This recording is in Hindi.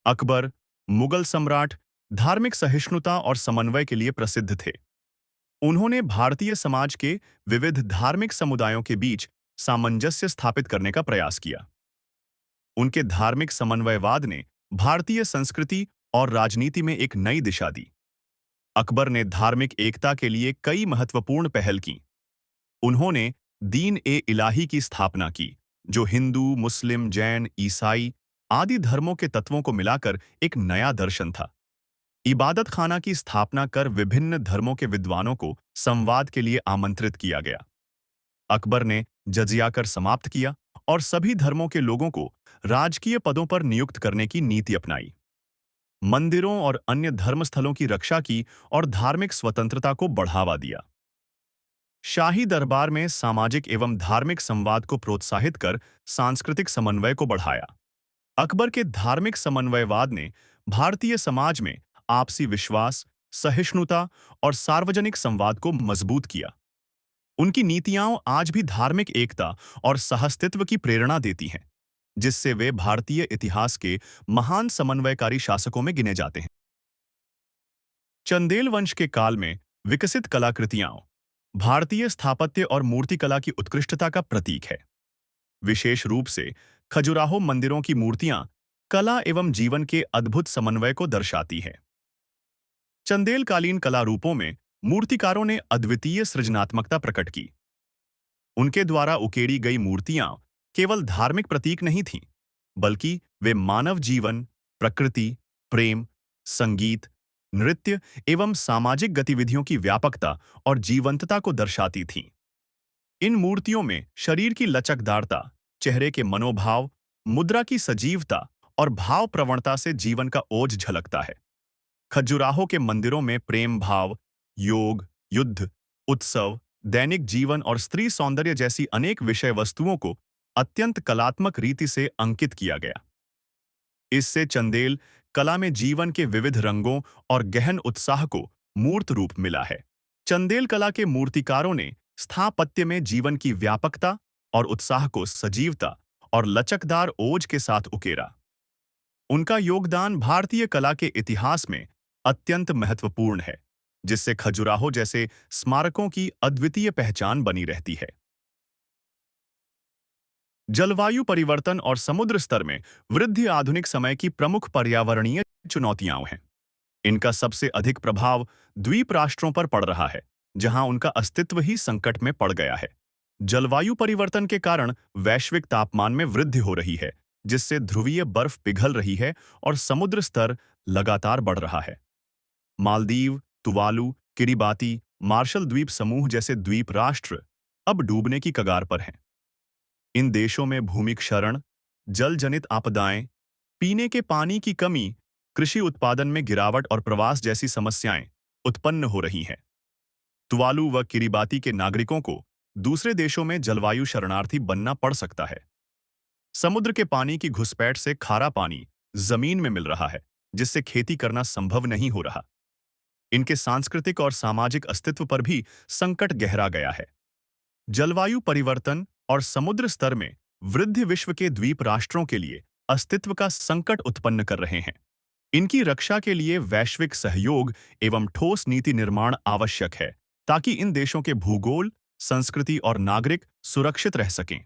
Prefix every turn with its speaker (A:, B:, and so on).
A: अकबर, मुगल सम्राट, धार्मिक सहिष्णुता और समन्वय के लिए प्रसिद्ध थे। उन्होंने भारतीय समाज के विविध धार्मिक समुदायों के बीच सामंजस्य स्थापित करने का प्रयास किया। उनके धार्मिक समन्वयवाद ने भारतीय संस्कृति और राजनीति में एक नई दिशा दी। अकबर ने धार्मिक एकता के लिए कई महत्वपूर्ण पहल की। उन्होंने दीन-ए-इलाही की स्थापना की, जो हिंदू, मुस्लिम, जैन, ईसाई आदि धर्मों के तत्वों को मिलाकर एक नया दर्शन था। इबादत खाना की स्थापना कर विभिन्न धर्मों के विद्वानों को संवाद के लिए आमंत्रित किया गया। अकबर ने जजिया कर समाप्त किया और सभी धर्मों के लोगों को राजकीय पदों पर नियुक्त करने की नीति अपनाई। मंदिरों और अन्य धर्मस्थलों की रक्षा की और धार्मिक स्वतंत्रता को बढ़ावा दिया। शाही दरबार में सामाजिक एवं धार्मिक संवाद को प्रोत्साहित कर सांस्कृतिक समन्वय को बढ़ाया। अकबर के धार्मिक समन्वयवाद ने भारतीय समाज में आपसी विश्वास, सहिष्णुता और सार्वजनिक संवाद को मजबूत किया। उनकी नीतियां आज भी धार्मिक एकता और सहअस्तित्व की प्रेरणा देती हैं, जिससे वे भारतीय इतिहास के महान समन्वयकारी शासकों में गिने जाते हैं। चंदेल वंश के काल में विकसित कलाकृतियां भारतीय स्थापत्य और मूर्तिकला की उत्कृष्टता का प्रतीक है। विशेष रूप से खजुराहो मंदिरों की मूर्तियां कला एवं जीवन के अद्भुत समन्वय को दर्शाती हैं। चंदेलकालीन कला रूपों में मूर्तिकारों ने अद्वितीय सृजनात्मकता प्रकट की। उनके द्वारा उकेरी गई मूर्तियां केवल धार्मिक प्रतीक नहीं थीं, बल्कि वे मानव जीवन, प्रकृति, प्रेम, संगीत, नृत्य एवं सामाजिक गतिविधियों की व्यापकता और जीवंतता को दर्शाती थीं। इन मूर्तियों में शरीर की लचकदारता, चेहरे के मनोभाव, मुद्रा की सजीवता और भाव प्रवणता से जीवन का ओज झलकता है। खजुराहो के मंदिरों में प्रेम भाव, योग, युद्ध, उत्सव, दैनिक जीवन और स्त्री सौंदर्य जैसी अनेक विषय वस्तुओं को अत्यंत कलात्मक रीति से अंकित किया गया। इससे चंदेल कला में जीवन के विविध रंगों और गहन उत्साह को मूर्त रूप मिला है। चंदेल कला के मूर्तिकारों ने स्थापत्य में जीवन की व्यापकता और उत्साह को सजीवता और लचकदार ओज के साथ उकेरा। उनका योगदान भारतीय कला के इतिहास में अत्यंत महत्वपूर्ण है, जिससे खजुराहो जैसे स्मारकों की अद्वितीय पहचान बनी रहती है। जलवायु परिवर्तन और समुद्र स्तर में वृद्धि आधुनिक समय की प्रमुख पर्यावरणीय चुनौतियां हैं। इनका सबसे अधिक प्रभाव द्वीप राष्ट्रों पर पड़ रहा है, जहां उनका अस्तित्व ही संकट में पड़ गया है। जलवायु परिवर्तन के कारण वैश्विक तापमान में वृद्धि हो रही है, जिससे ध्रुवीय बर्फ पिघल रही है और समुद्र स्तर लगातार बढ़ रहा है। मालदीव, तुवालू, किरिबाती, मार्शल द्वीप समूह जैसे द्वीप राष्ट्र अब डूबने की कगार पर हैं। इन देशों में भूमि क्षरण, जल जनित आपदाएं, पीने के पानी की कमी, कृषि उत्पादन में गिरावट और प्रवास जैसी समस्याएं उत्पन्न हो रही हैं। तुवालू व किरिबाती के नागरिकों को दूसरे देशों में जलवायु शरणार्थी बनना पड़ सकता है। समुद्र के पानी की घुसपैठ से खारा पानी जमीन में मिल रहा है, जिससे खेती करना संभव नहीं हो रहा। इनके सांस्कृतिक और सामाजिक अस्तित्व पर भी संकट गहरा गया है। जलवायु परिवर्तन और समुद्र स्तर में वृद्धि विश्व के द्वीप राष्ट्रों के लिए अस्तित्व का संकट उत्पन्न कर रहे हैं। इनकी रक्षा के लिए वैश्विक सहयोग एवं ठोस नीति निर्माण आवश्यक है, ताकि इन देशों के भूगोल, संस्कृति और नागरिक सुरक्षित रह सकें।